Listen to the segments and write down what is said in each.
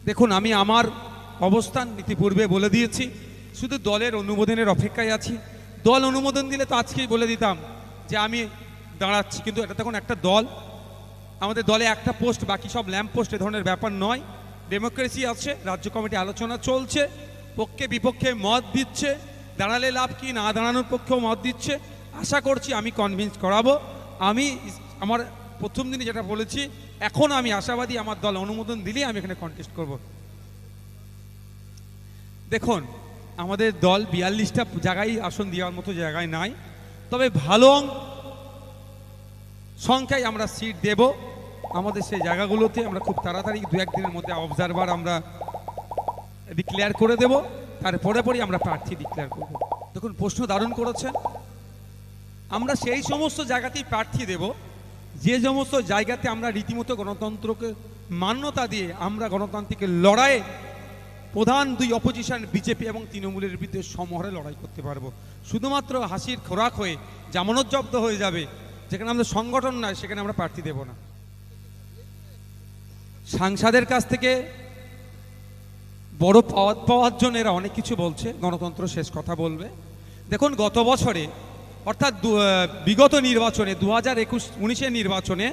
দেখুন, আমি আমার অবস্থান ইতিপূর্বে বলে দিয়েছি, শুধু দলের অনুমোদনের অপেক্ষায় আছি। দল অনুমোদন দিলে তো আজকেই বলে দিতাম যে আমি দাঁড়াচ্ছি, কিন্তু এটা তখন একটা দল, আমাদের দলে একটা পোস্ট, বাকি সব ল্যাম্প পোস্ট, এ ধরনের ব্যাপার নয়। ডেমোক্রেসি আছে, রাজ্য কমিটি আলোচনা চলছে, পক্ষে বিপক্ষে মত দিচ্ছে, দাঁড়ালে লাভ কি না দাঁড়ানোর পক্ষেও মত দিচ্ছে। আশা করছি আমি কনভিন্স করাবো। আমি আমার প্রথম দিনে যেটা বলেছি, এখন আমি আশাবাদী আমার দল অনুমোদন দিলেই আমি এখানে কন্টেস্ট করব। দেখুন, আমাদের দল 42টা জায়গায় আসন দেওয়ার মতো জায়গায় নাই, তবে ভালো সংখ্যায় আমরা সিট দেব। আমাদের সেই জায়গাগুলোতে আমরা খুব তাড়াতাড়ি 2-1 দিনের মধ্যে অবজারভার আমরা ডিক্লেয়ার করে দেব, তারপরে পরই আমরা প্রার্থী ডিক্লেয়ার করব। দেখুন, প্রশ্ন দারুণ করেছেন। আমরা সেই সমস্ত জায়গাতেই প্রার্থী দেব যে সমস্ত জায়গাতে আমরা রীতিমতো গণতন্ত্রকে মান্যতা দিয়ে আমরা গণতান্ত্রিক লড়াইয়ে প্রধান দুই অপোজিশন বিজেপি এবং তৃণমূলের বিরুদ্ধে সমহারে লড়াই করতে পারবো। শুধুমাত্র হাসির খোরাক হয়ে জামানত জব্দ হয়ে যাবে, যেখানে আমাদের সংগঠন নয়, সেখানে আমরা প্রার্থী দেব না। সাংসদের কাছ থেকে বড় পাওয়ার জন্য এরা অনেক কিছু বলছে, গণতন্ত্র শেষ কথা বলবে। দেখুন, গত বছরে অর্থাৎ বিগত নির্বাচনে 2019-19 নির্বাচনে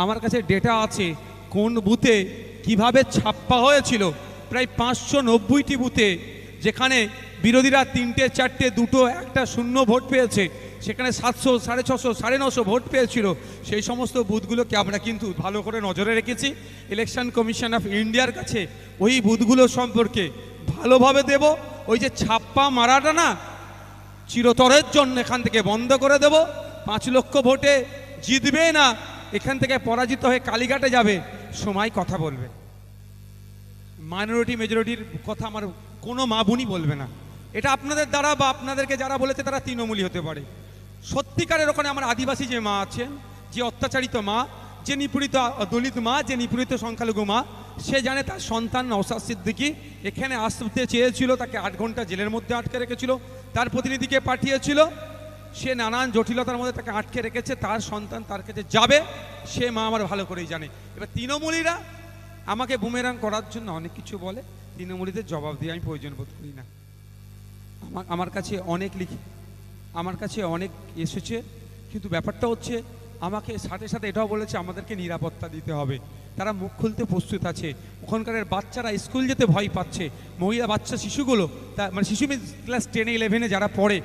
আমার কাছে ডেটা আছে কোন বুথে কিভাবে ছাপ্পা হয়েছিল। প্রায় 590টি বুথে, যেখানে বিরোধীরা 3টে 4টে 2টো 1টা শূন্য ভোট পেয়েছে, সেখানে 700, 650, 950 ভোট পেয়েছিল। সেই সমস্ত বুথগুলোকে আমরা কিন্তু ভালো করে নজরে রেখেছি। ইলেকশন কমিশন অফ ইন্ডিয়ার কাছে ওই বুথগুলো সম্পর্কে ভালোভাবে দেব। ওই যে ছাপ্পা মারাটা না, চিরতরের জন্য এখান থেকে বন্ধ করে দেব। 5 লক্ষ ভোটে জিতবে না, এখান থেকে পরাজিত হয়ে কালীঘাটে যাবে, সময় কথা বলবে। মাইনরিটি মেজরিটির কথা আমার কোনো মা বোনই বলবে না। এটা আপনাদের দ্বারা বা আপনাদেরকে যারা বলেছে তারা তৃণমূলী হতে পারে। সত্যিকারের ওখানে আমার আদিবাসী যে মা আছেন, যে অত্যাচারিত মা, যে নিপীড়িত দলিত মা, যে নিপীড়িত সংখ্যালঘু মা, সে জানে তার সন্তান নওশাদ সিদ্দিকী এখানে আসতে চেয়েছিল, তাকে 8 ঘন্টা জেলের মধ্যে আটকে রেখেছিল, তার প্রতিনিধিকে পাঠিয়েছিল, সে নানান জটিলতার মধ্যে তাকে আটকে রেখেছে, তার সন্তান তার কাছে যাবে, সে মা আমার ভালো করেই জানে। এবার তৃণমূলীরা আমাকে বুমেরাং করার জন্য অনেক কিছু বলে, তৃণমূলীদের জবাব দিয়ে আমি প্রয়োজন বোধ করি না। আমার কাছে অনেক এসেছে, কিন্তু ব্যাপারটা হচ্ছে আমাকে সাথে সাথে এটাও বলেছে আমাদেরকে নিরাপত্তা দিতে হবে। তারা মুখ খুলতে প্রস্তুত আছে। ওখানকার বাচ্চারা স্কুল যেতে ভয় পাচ্ছে, মহিলা বাচ্চা শিশুগুলো, মানে শিশু ক্লাস 10-11 যারা পড়ে,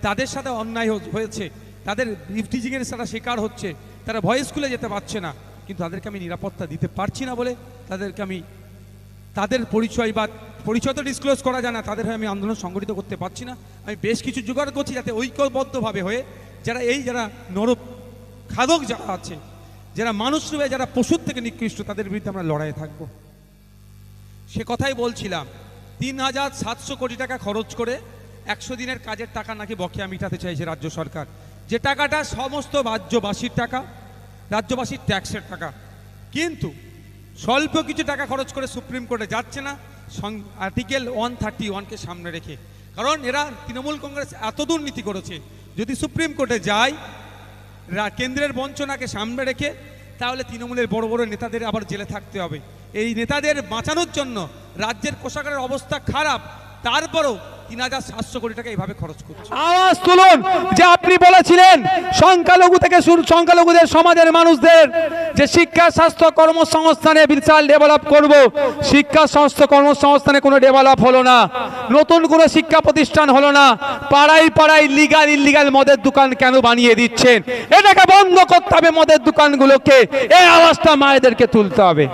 তাদের সাথে অন্যায় হয়েছে, তাদের ইফটিজিংয়ের সাথে শিকার হচ্ছে, তারা ভয় স্কুলে যেতে পারছে না, কিন্তু তাদেরকে আমি নিরাপত্তা দিতে পারছি না বলে তাদেরকে আমি তাদের পরিচয় তো ডিসক্লোজ করা যায় না, তাদের হয়ে আমি আন্দোলন সংগঠিত করতে পারছি না। আমি বেশ কিছু জোগাড় করছি যাতে ঐক্যবদ্ধভাবে হয়ে যারা খাদক যারা আছে, যারা মানুষ রূপে, যারা পশুর থেকে নিকৃষ্ট, তাদের বিরুদ্ধে আমরা লড়াইয়ে থাকবো। সে কথাই বলছিলাম, 3700 কোটি টাকা খরচ করে 100 দিনের কাজের টাকা নাকি বকেয়া মিটাতে চাইছে রাজ্য সরকার, যে টাকাটা সমস্ত রাজ্যবাসীর টাকা, রাজ্যবাসীর ট্যাক্সের টাকা। কিন্তু স্বল্প কিছু টাকা খরচ করে সুপ্রিম কোর্টে যাচ্ছে না, আর্টিকেল 131কে সামনে রেখে। কারণ এরা তৃণমূল কংগ্রেস এত দুর্নীতি করেছে, যদি সুপ্রিম কোর্টে যায় কেন্দ্রের বঞ্চনাকে সামনে রেখে, তাহলে তৃণমূলের বড় বড় নেতাদের আবার জেলে থাকতে হবে। এই নেতাদের বাঁচানোর জন্য রাজ্যের কোষাগারের অবস্থা খারাপ, তারপরও 3700 কোটি টাকা এইভাবে খরচ করছে। আওয়াজ তুলুন যে আপনি বলেছিলেন সংখ্যালঘু থেকে সংখ্যালঘুদের সমাজের মানুষদের যে শিক্ষা, স্বাস্থ্য, কর্মসংস্থানে বিশাল ডেভেলপ করব। শিক্ষা, স্বাস্থ্য, কর্মসংস্থানে কোনো ডেভেলপ হলো না, নতুন কোনো শিক্ষা প্রতিষ্ঠান হলো না। পাড়ায় পাড়ায় লিগাল ইলিগাল মদের দোকান কেন বানিয়ে দিচ্ছেন? এটাকে বন্ধ করতে হবে, মদের দোকানগুলোকে। এই আওয়াজটা মায়েদেরকে তুলতে হবে।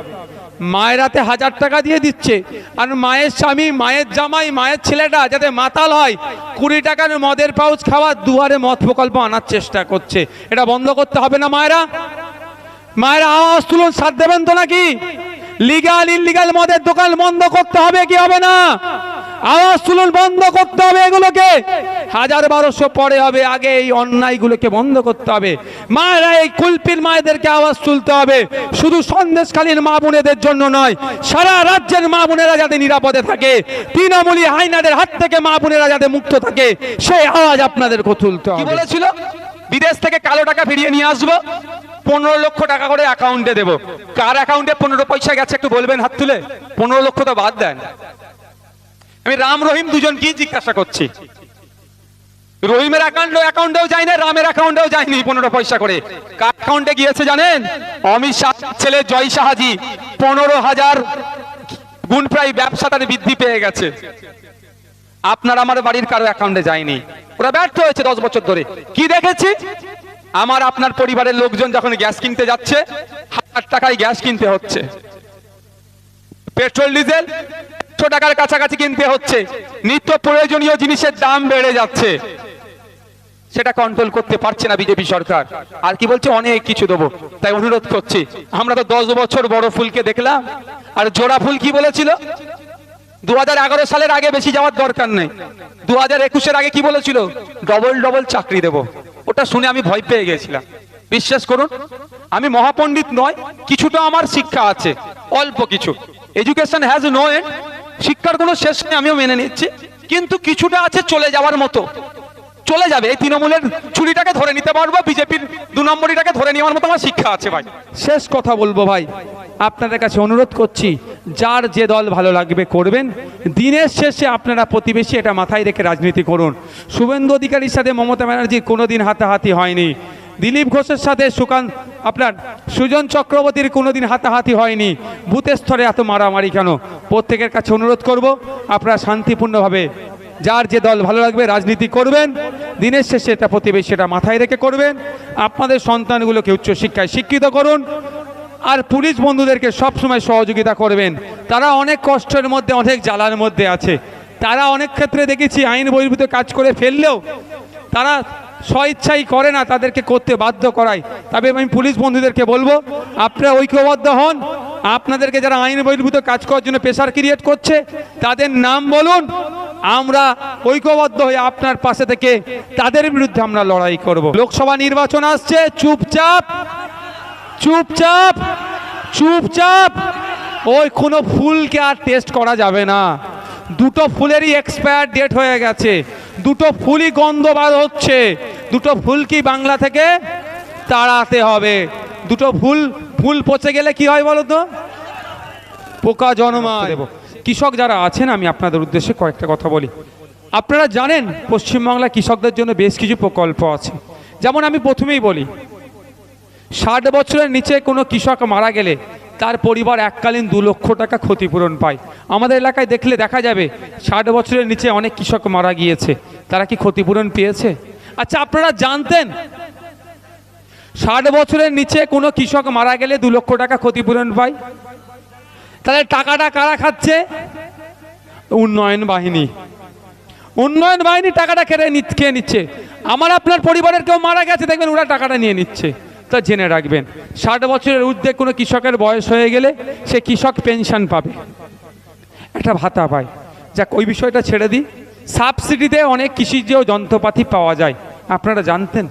মায়েরাতে 1000 টাকা দিয়ে দিচ্ছে, আর মায়ের স্বামী, মায়ের জামাই, মায়ের ছেলেটা যাতে মাতাল হয়, 20 টাকার মদের পাউচ খাওয়ার দুয়ারে মদ প্রকল্প আনার চেষ্টা করছে। এটা বন্ধ করতে হবে না মায়েরা? আওয়াজ তুলুন, সাথ দেবেন তো নাকি? লিগাল ইলিগাল মদের দোকান বন্ধ করতে হবে কি হবে না? আওয়াজ তুলুন, বন্ধ করতে হবে এগুলোকে। 1000-1200 পরে হবে, আগে এই অন্যায়গুলোকে বন্ধ করতে হবে। মায়েরা, এই কুলপির মায়েদেরকে আওয়াজ তুলতে হবে, শুধু সন্দেশখালীর মা বোনেদের জন্য নয়, সারা রাজ্যের মা বোনেরা যাতে নিরাপদে থাকে, তৃণমূলী হাইনাদের হাত থেকে মা বোনেরা যাতে মুক্ত থাকে, সেই আওয়াজ আপনাদেরকে তুলতে হবে। কি বলেছিল? বিদেশ থেকে কালো টাকা ফিরিয়ে নিয়ে আসবো, 15 লক্ষ টাকা করে অ্যাকাউন্টে দেবো। কার অ্যাকাউন্টে 15 পয়সা গেছে একটু বলবেন হাত তুলে? 15 লক্ষ তো বাদ দেন, আমি রাম রহিম দুজন কি জিজ্ঞাসা করছি। রহিমের অ্যাকাউন্টেও যায়নি, রামের অ্যাকাউন্টেও যায়নি 15 পয়সা করে। কার অ্যাকাউন্টে গিয়েছে জানেন? অমিত শাহ ছেলে জয় শাহাজি 15,000 গুণ প্রায় ব্যবসা তার বৃদ্ধি পেয়ে গেছে। আপনার আমার বাড়ির কারো অ্যাকাউন্টে যায়নি, ওরা ব্যর্থ হয়েছে 10 বছর ধরে। কি দেখেছি? আমার আপনার পরিবারের লোকজন যখন গ্যাস কিনতে যাচ্ছে 1000 টাকায় গ্যাস কিনতে হচ্ছে, পেট্রোল ডিজেল 100 টাকার কাছাকাছি কিনতে হচ্ছে, নিত্য প্রয়োজনীয় জিনিসের দাম বেড়ে যাচ্ছে, সেটা কন্ট্রোল করতে পারছে না বিজেপি সরকার। আর কি বলছে? অনেক কিছু দেবো। তাই অনুরোধ করছি, আমরা তো 10 বছর বড় ফুলকে দেখলাম, আর জোড়া ফুল কি বলেছিল? 2011 সালের আগে বেশি যাওয়ার দরকার নেই, 2021-এর আগে কি বলেছিল? ডবল চাকরি দেব। ওটা শুনে আমি ভয় পেয়ে গেছিলাম। বিশ্বাস করুন, আমি মহাপণ্ডিত নয়, কিছুটা আমার শিক্ষা আছে, অল্প কিছু। এডুকেশন হ্যাজ নো এন্ড, শিক্ষার কোনো শেষ নেই, আমিও মেনে নিচ্ছি। কিন্তু কিছুটা আছে চলে যাওয়ার মতো, চলে যাবে। এই তৃণমূলের চুরিটাকে ধরে নিতে পারবো, বিজেপির 2 নম্বরিটাকে ধরে নেওয়ার মতো আমার শিক্ষা আছে ভাই। শেষ কথা বলবো ভাই, আপনাদের কাছে অনুরোধ করছি, যার যে দল ভালো লাগবে করবেন। দিনের শেষে আপনারা প্রতিবেশী, এটা মাথায় রেখে রাজনীতি করুন। শুভেন্দু অধিকারীর সাথে মমতা ব্যানার্জির কোনোদিন হাতাহাতি হয়নি, দিলীপ ঘোষের সাথে আপনার সুজন চক্রবর্তীর কোনোদিন হাতাহাতি হয়নি। বুথের স্তরে এত মারামারি কেন? প্রত্যেকের কাছে অনুরোধ করব, আপনারা শান্তিপূর্ণভাবে যার যে দল ভালো লাগবে রাজনীতি করবেন। দিনের শেষে এটা প্রতিবেশী, এটা মাথায় রেখে করবেন। আপনাদের সন্তানগুলোকে উচ্চশিক্ষায় শিক্ষিত করুন। আর পুলিশ বন্ধুদেরকে সবসময় সহযোগিতা করবেন, তারা অনেক কষ্টের মধ্যে, অনেক জ্বালার মধ্যে আছে। তারা অনেক ক্ষেত্রে দেখেছি আইন বহির্ভূত কাজ করে ফেললেও তারা স্বইচ্ছাই করে না, তাদেরকে করতে বাধ্য করায়। তবে আমি পুলিশ বন্ধুদেরকে বলবো, আপনারা ঐক্যবদ্ধ হন। আপনাদেরকে যারা আইন বহির্ভূত কাজ করার জন্য প্রেশার ক্রিয়েট করছে তাদের নাম বলুন, আমরা ঐক্যবদ্ধ হয়ে আপনার পাশে থেকে তাদের বিরুদ্ধে আমরা লড়াই করব। লোকসভা নির্বাচন আসছে, চুপচাপ চুপচাপ চুপচাপ ওই কোনো ফুলকে আর টেস্ট করা যাবে না। 2টো ফুলেরই এক্সপায়ার ডেট হয়ে গেছে, 2টো ফুলই গন্ধ বার হচ্ছে, 2টো ফুলকেই বাংলা থেকে তাড়াতে হবে। 2টো ফুল পচে গেলে কি হয় বলো তো? পোকা জন্মায়। কৃষক যারা আছেন, আমি আপনাদের উদ্দেশ্যে কয়েকটা কথা বলি। আপনারা জানেন পশ্চিমবাংলা কৃষকদের জন্য বেশ কিছু প্রকল্প আছে। যেমন আমি প্রথমেই বলি, 60 বছরের নিচে কোনো কৃষক মারা গেলে তার পরিবার এককালীন 2 লক্ষ টাকা ক্ষতিপূরণ পায়। আমাদের এলাকায় দেখলে দেখা যাবে 60 বছরের নিচে অনেক কৃষক মারা গিয়েছে, তারা কি ক্ষতিপূরণ পেয়েছে? আচ্ছা, আপনারা জানতেন 60 বছরের নিচে কোনো কৃষক মারা গেলে 2 লক্ষ টাকা ক্ষতিপূরণ পায়? তাহলে টাকাটা কারা খাচ্ছে? উন্নয়ন বাহিনী। উন্নয়ন বাহিনী টাকাটা খেয়ে নিচ্ছে। আমার আপনার পরিবারের কেউ মারা গেছে, দেখবেন ওরা টাকাটা নিয়ে নিচ্ছে। তা জেনে রাখবেন, 60 বছরের ঊর্ধ্বে কোনো কৃষকের বয়স হয়ে গেলে সে কৃষক পেনশন পাবে, একটা ভাতা পায়। যাক, ওই বিষয়টা ছেড়ে দিই। সাবসিডিতে অনেক কৃষিজ যন্ত্রপাতি পাওয়া যায়, আপনারা জানতেন?